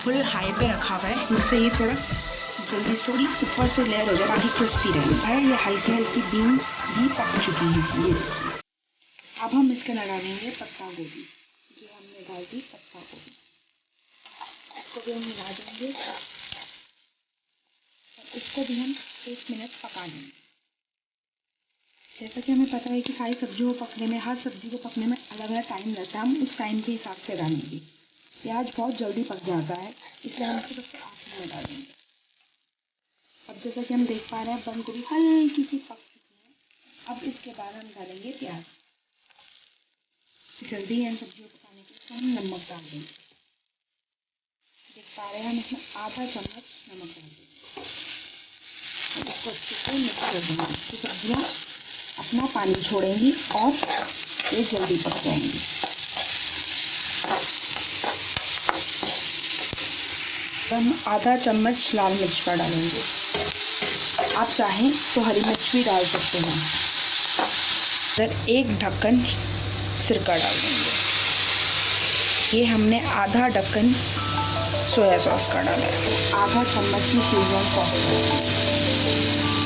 Full high पे रखा हुआ है, जिससे ये थोड़ा जल्दी थोड़ी ऊपर से लेयर हो जाए, बाकी क्रिस्पी रहे। ये हल्की हल्की बीन्स भी पक चुकी हैं। ये अब हम इसके अंदर डालेंगे पत्ता गोभी, जो हमने डाल दी पत्ता गोभी, इसको भी हम मिला देंगे और इसको भी हम 1 मिनट पका लेंगे। जैसा कि हमें पता है कि सारी सब्जियों को पकने में, हर सब्जी को पकने में अलग अलग टाइम लगता है, हम उस टाइम के हिसाब से डालेंगे। प्याज बहुत जल्दी पक जाता है, इसलिए हम इसको सबसे आखिर में डालेंगे। अब जैसा कि हम देख पा रहे हैं बंद गोभी हल्की सी पक चुकी है। अब इसके बाद हम डालेंगे प्याज। जल्दी इन सब्जियों को पकाने के लिए हम नमक डाल देंगे। देख पा रहे हैं हम इसमें आधा चम्मच नमक डाल देंगे। इसको अच्छे से मिक्स कर देंगे, तो सब्जियाँ अपना पानी छोड़ेंगी और ये जल्दी पक जाएंगी। हम आधा चम्मच लाल मिर्च का डालेंगे, आप चाहें तो हरी मिर्च भी डाल सकते हैं। फिर 1 ढक्कन सिरका डाल देंगे। ये हमने आधा ढक्कन सोया सॉस का डाला है, आधा चम्मच ही शेजवान सॉस डालेंगे,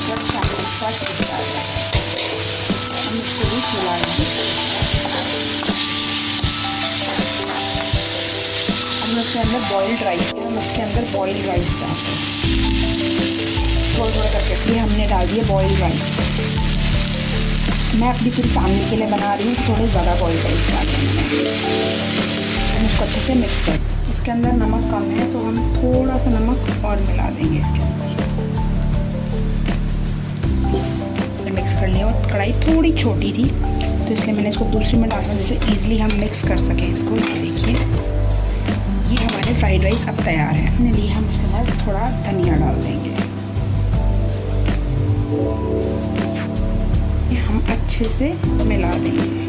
और चम्मच का पिस्ता है। हम इसको भी मिलाएंगे। हम उसके अंदर बॉइल्ड राइस है, हम उसके अंदर बॉइल्ड राइस डालते हैं थोड़ा थोड़ा करके। ये हमने डाल दिया बॉइल्ड राइस। मैं अपनी पूरी फैमिली के लिए बना रही हूँ, तो थोड़े ज़्यादा बॉइल्ड राइस डाल देंगे। हम इसको अच्छे से मिक्स कर दें। इसके अंदर नमक कम है, तो हम थोड़ा सा नमक और मिला देंगे इसके अंदर। मिक्स कर लिया, और कढ़ाई थोड़ी छोटी थी, तो इसलिए मैंने इसको दूसरी में डाला, जिससे ईजिली हम मिक्स कर सकें इसको। ये देखिए, ये हमारे फ्राइड राइस अब तैयार है। अपने लिए हम इसके अंदर थोड़ा धनिया डाल देंगे। हम अच्छे से मिला देंगे।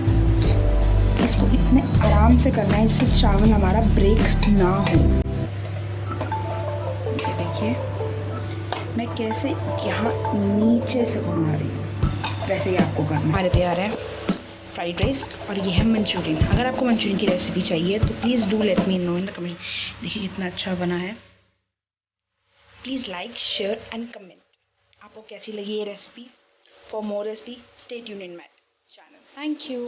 इसको इतने आराम से करना है जिससे चावल हमारा ब्रेक ना हो। ये देखिए मैं कैसे यहाँ नीचे से घुमा रही हूँ, वैसे ही आपको करना है। हमारे तैयार है फ्राइड राइस, और ये है मंचूरियन। अगर आपको मंचूरियन की रेसिपी चाहिए तो please do let me know in the comment. देखिए कितना अच्छा बना है। Please like, share and comment. आपको कैसी लगी ये recipe? For more recipe stay tuned in my channel. Thank you.